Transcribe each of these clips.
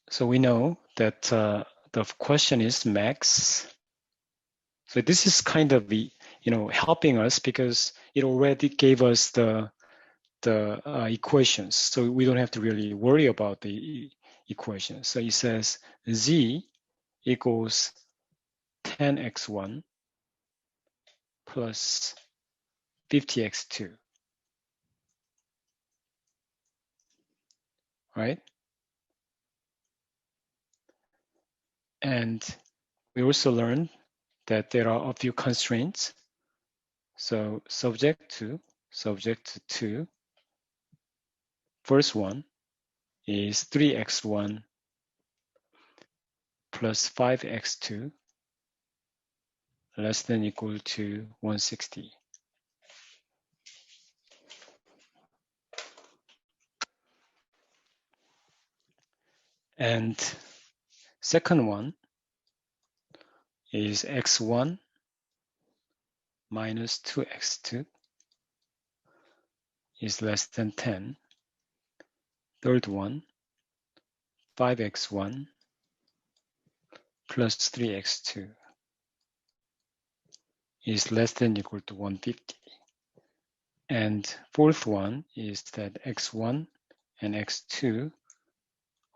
So we know that the question is max. So this is kind of helping us because it already gave us the equations. So we don't have to really worry about the equations. So it says z equals 10x1 plus 50x2, right? And we also learned that there are a few constraints. So subject to 2. First one is 3x1 plus 5x2 less than equal to 160. And second one is x1 minus 2x2 is less than 10. Third one, 5x1 plus 3x2 is less than equal to 150. And fourth one is that x1 and x2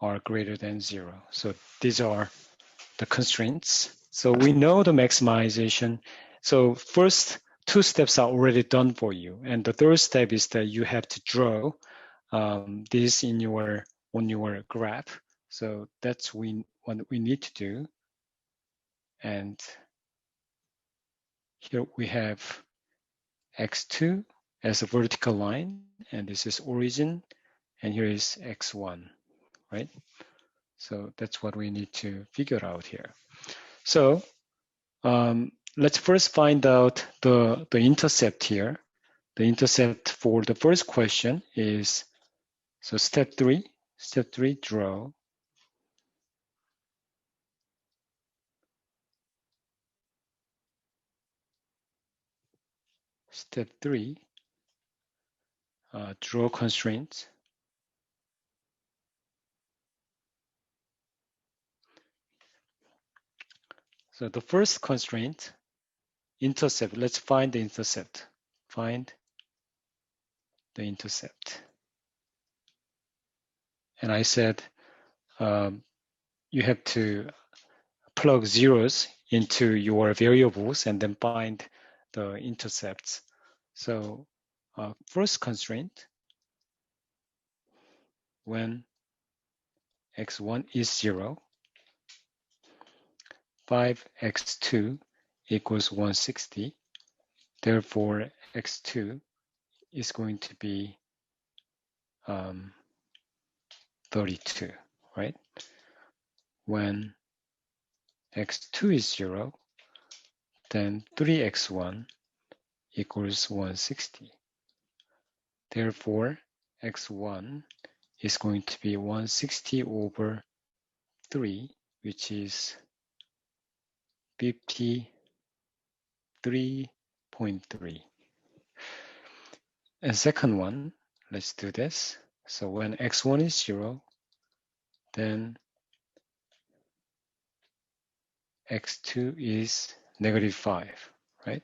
are greater than 0. So these are the constraints. So we know the maximization. So first two steps are already done for you. And the third step is that you have to draw this on your graph. So that's what we need to do. And here we have x2 as a vertical line, and this is origin, and here is x1, right? So that's what we need to figure out here. So let's first find out the intercept here. The intercept for the first question is, so step 3, draw. Step 3, draw constraints. So the first constraint, intercept. Let's find the intercept. Find the intercept. And I said you have to plug zeros into your variables and then find the intercepts. So first constraint, when x1 is 0, 5x2 equals 160. Therefore, x2 is going to be 32, right? When x2 is 0, then 3x1 equals 160. Therefore, x1 is going to be 160 over 3, which is 53.3. And second one, let's do this. So when x1 is 0, then x2 is negative 5, right?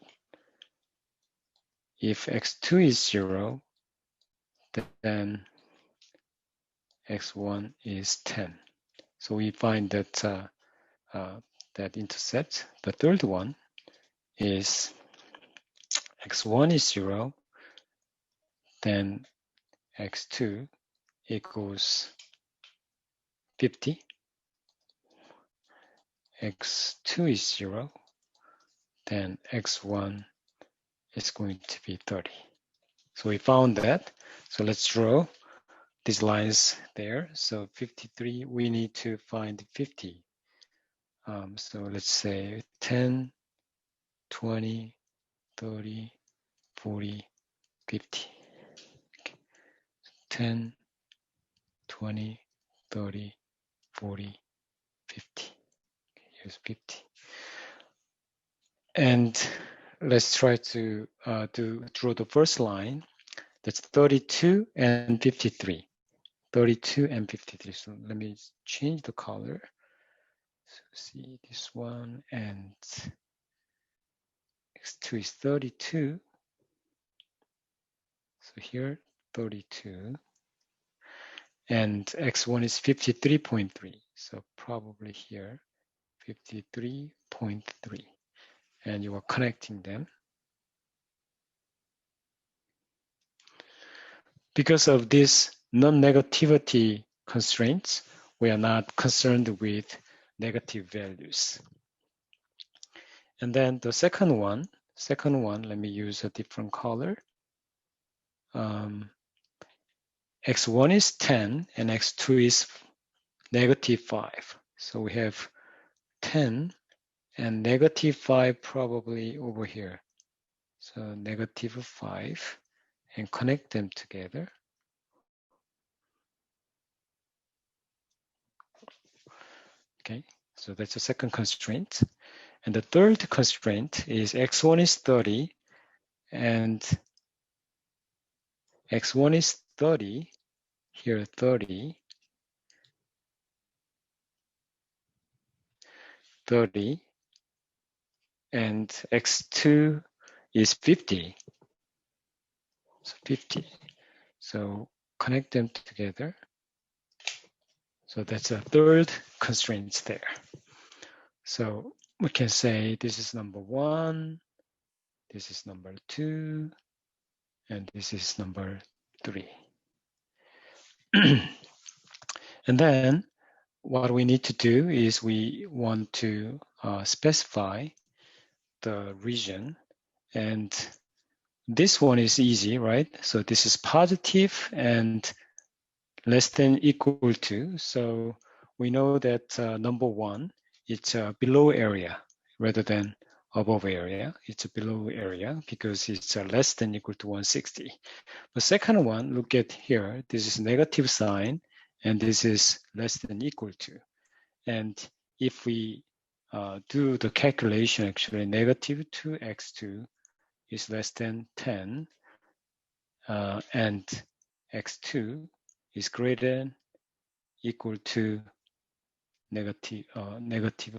If x2 is 0, then x1 is 10. So we find that that intercept. The third one is x1 is 0, then x2 equals 50. x2 is 0, then x1 is going to be 30. So we found that. So let's draw these lines there. So 53, we need to find 50. So let's say 10, 20, 30, 40, 50. 10, 20, 30, 40, 50. Here's 50. And let's try to draw the first line. That's 32 and 53. 32 and 53. So let me change the color. So see this one, and x2 is 32. So here 32. And x1 is 53.3. So probably here 53.3. And you are connecting them. Because of this non-negativity constraints, we are not concerned with negative values. And then the second one, let me use a different color. X1 is 10 and X2 is negative 5. So we have 10 and negative 5 probably over here. So negative 5 and connect them together. Okay, so that's the second constraint. And the third constraint is x1 is 30 and x1 is 30, here 30, 30, and x2 is 50, so 50. So connect them together. So that's a third constraint there. So we can say this is number 1, this is number 2, and this is number 3. And then what we need to do is we want to specify the region, and this one is easy, right? So this is positive and less than equal to. So we know that number 1, it's a below area rather than above area. It's a below area because it's less than equal to 160. The second one, look at here, this is negative sign and this is less than equal to. And if we do the calculation, actually negative 2x2 is less than 10 and x2 is greater than equal to negative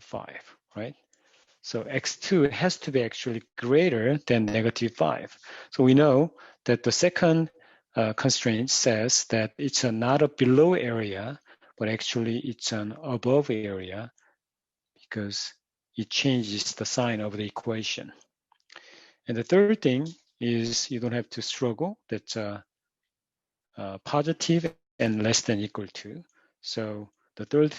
5, right? So x2 has to be actually greater than negative 5. So we know that the second constraint says that it's not a below area, but actually it's an above area because it changes the sign of the equation. And the third thing is you don't have to struggle. That's positive and less than equal to. So the third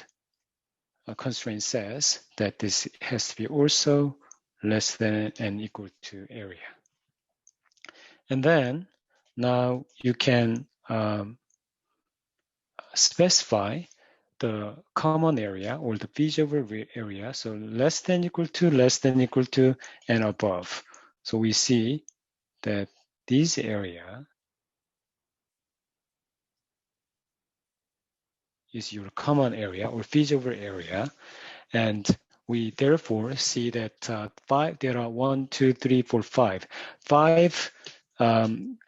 constraint says that this has to be also less than and equal to area. And then now you can specify the common area or the feasible area. So less than, equal to, and above. So we see that this area is your common area or feasible area. And we therefore see that there are 1, 2, 3, 4, 5. 5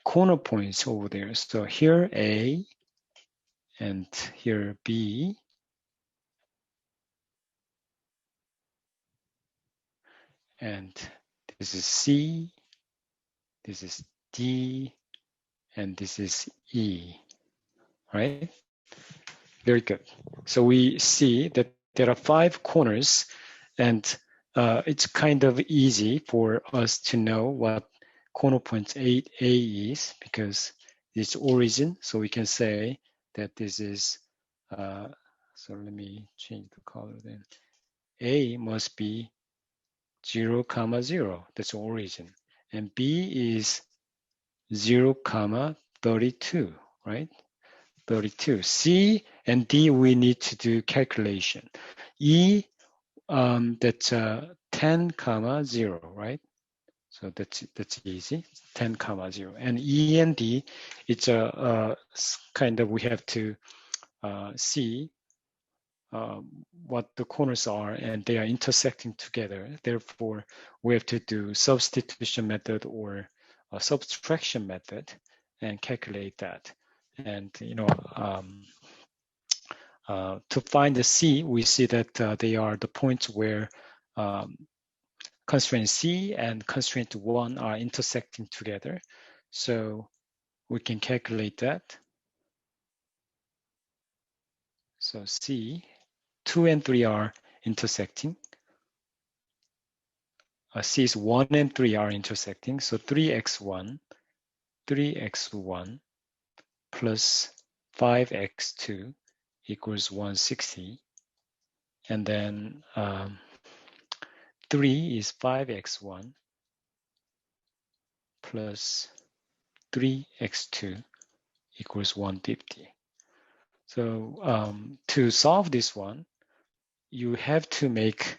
corner points over there. So here A and here B. And this is C, this is D, and this is E, right? Very good. So we see that there are 5 corners, and it's kind of easy for us to know what corner point A is because it's origin. So we can say that this is, so let me change the color then. A must be 0, 0. That's origin. And B is 0, 32, right? 32. C and D, we need to do calculation. E, that's 10, 0, right? So that's easy, 10, 0. And E and D, it's a kind of, we have to see what the corners are, and they are intersecting together. Therefore, we have to do substitution method or a subtraction method and calculate that. And to find the C, we see that they are the points where constraint C and constraint 1 are intersecting together. So we can calculate that. So C, 2 and 3 are intersecting. C's 1 and 3 are intersecting. So 3x1 plus 5x2 equals 160. And then 3 is 5x1 plus 3x2 equals 150. So to solve this one, you have to make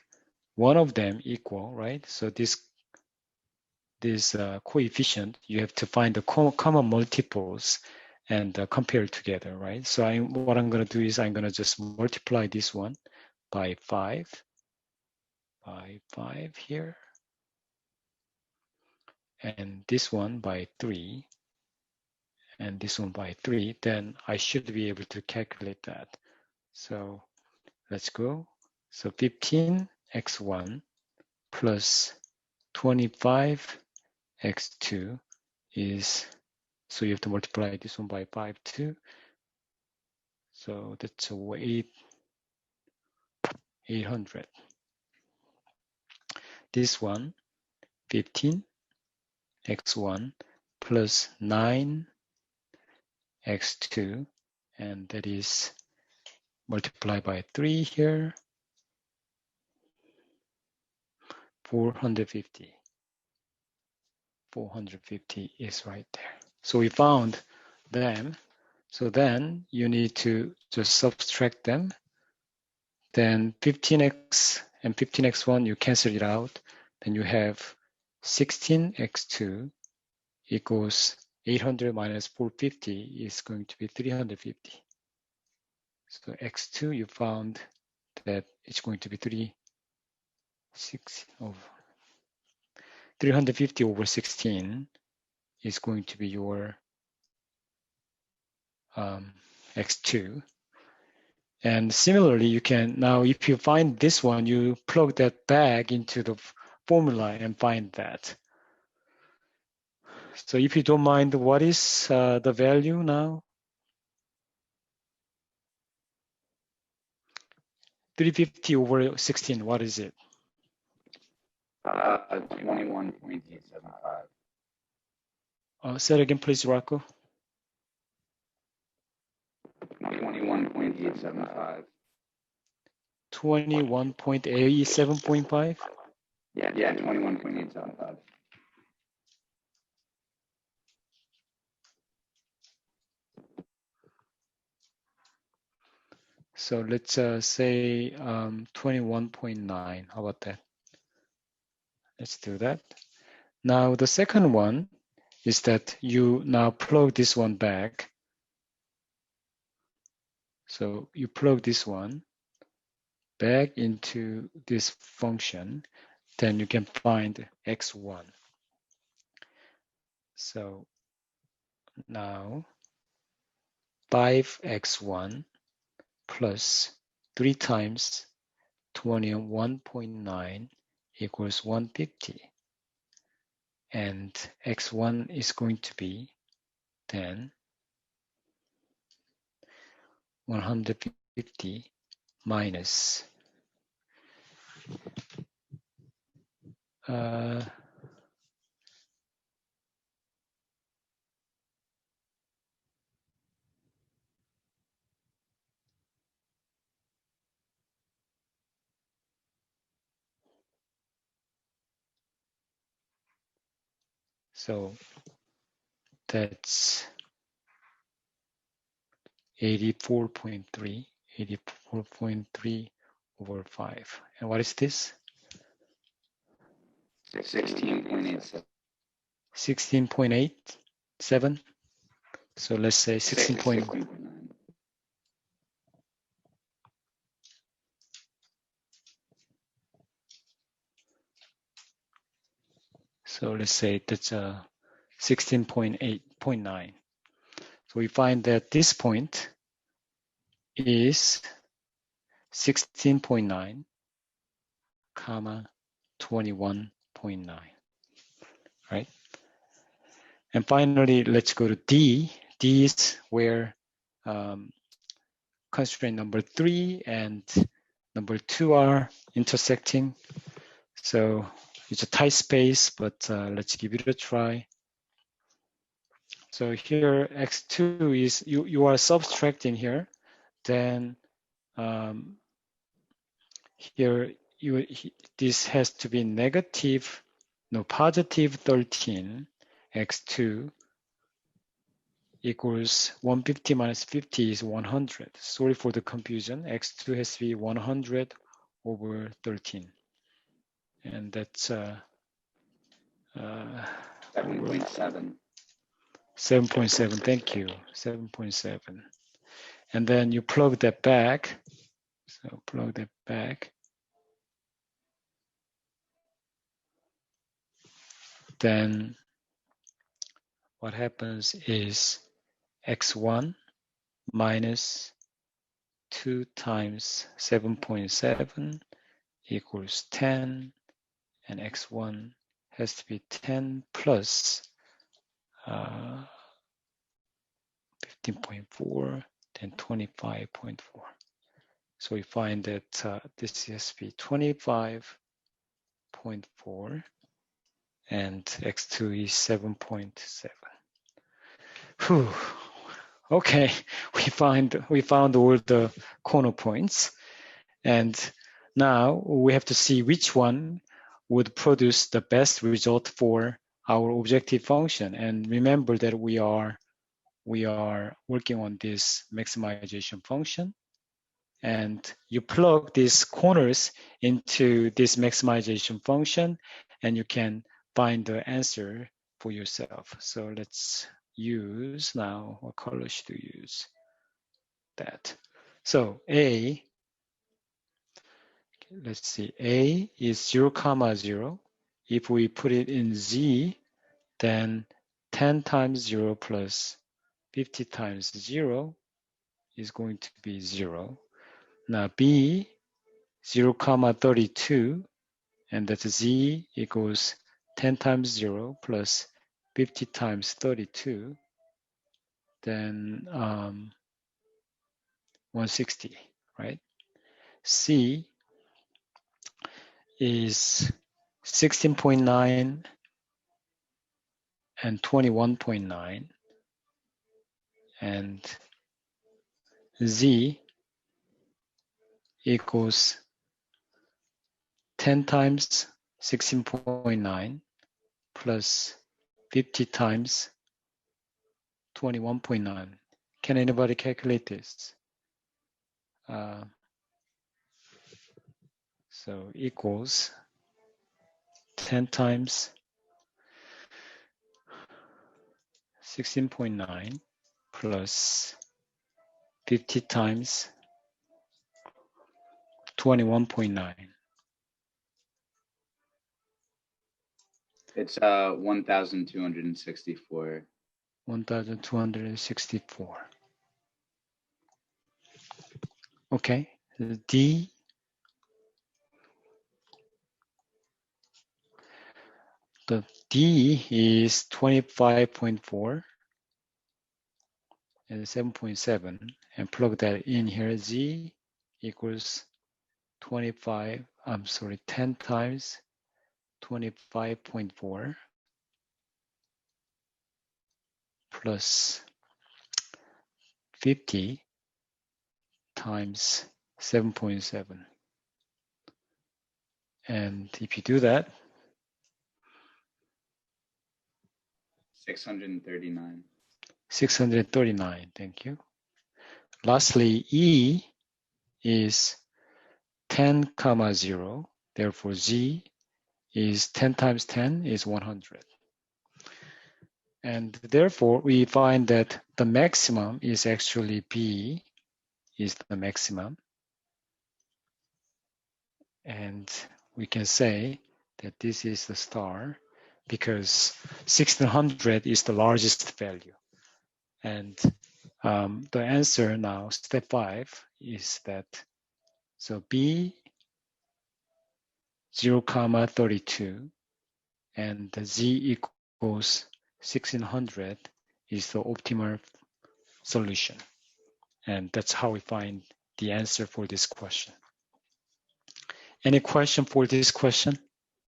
one of them equal, right? So this coefficient, you have to find the common multiples and compare together, right? So what I'm going to do is I'm going to just multiply this one by 5 here, and this one by 3, and this one by 3, then I should be able to calculate that. So let's go. So 15x1 plus 25x2 is, so you have to multiply this one by 5 too. So that's 800. This one, 15x1 plus 9x2, and that is multiplied by 3 here, 450. 450 is right there. So we found them. So then you need to just subtract them. Then 15x and 15x1, you cancel it out. Then you have 16x2 equals 800 minus 450 is going to be 350. So x2, you found that it's going to be 350 over 16 is going to be your x2. And similarly, you can now, if you find this one, you plug that back into the formula and find that. So if you don't mind, what is the value now? 350 over 16, what is it? 21.875. Say it again, please, Rocco. 21.875. 21.87.5? Yeah, 21.875. So let's say 21.9. How about that? Let's do that. Now the second one is that you now plug this one back. So you plug this one back into this function, then you can find x1. So now 5x1 plus 3 times 21.9 equals 150. And x1 is going to be then 150 minus so that's 84.3 over 5. And what is this? 16.87. 16.87. So let's say 16.9. So let's say that's 16.8.9. So we find that this point is 16.9, comma 21.9, right? And finally, let's go to D. D is where constraint number 3 and number 2 are intersecting. So it's a tight space, but let's give it a try. So here x2 is, you are subtracting here, then here this has to be negative, no, positive 13, x2 equals 150 minus 50 is 100. Sorry for the confusion. X2 has to be 100 over 13. And that's 7.7. 7.7, thank you, 7.7. And then you plug that back. So plug that back. Then what happens is x1 minus 2 times 7.7 equals 10, and x1 has to be 10 plus 15.4, then 25.4. So we find that this has to be 25.4, and x2 is 7.7. Whew. Okay, we found all the corner points, and now we have to see which one would produce the best result for our objective function. And remember that we are working on this maximization function, and you plug these corners into this maximization function, and you can find the answer for yourself. So let's use now, what color should we use? That. So A, let's see, A is 0, 0. If we put it in Z, then 10 times 0 plus 50 times 0 is going to be 0. Now B, 0, 32, and that's Z equals 10 times 0 plus 50 times 32, then 160, right? C is 16.9 and 21.9, and Z equals 10 times 16.9 plus 50 times 21.9. Can anybody calculate this? So equals 10 times 16.9 plus 50 times 21.9. It's 1,264. 1,264. Okay, D. The D is 25.4 and 7.7, and plug that in here. Z equals 10 times 25.4 plus 50 times 7.7. And if you do that, 639. 639, thank you. Lastly, E is 10, 0. Therefore, Z is 10 times 10 is 100. And therefore, we find that the maximum is actually B is the maximum. And we can say that this is the star because 1600 is the largest value. And the answer now, step 5, is that So B 0, 32 and the Z equals 1600 is the optimal solution. And that's how we find the answer for this question. Any question for this question?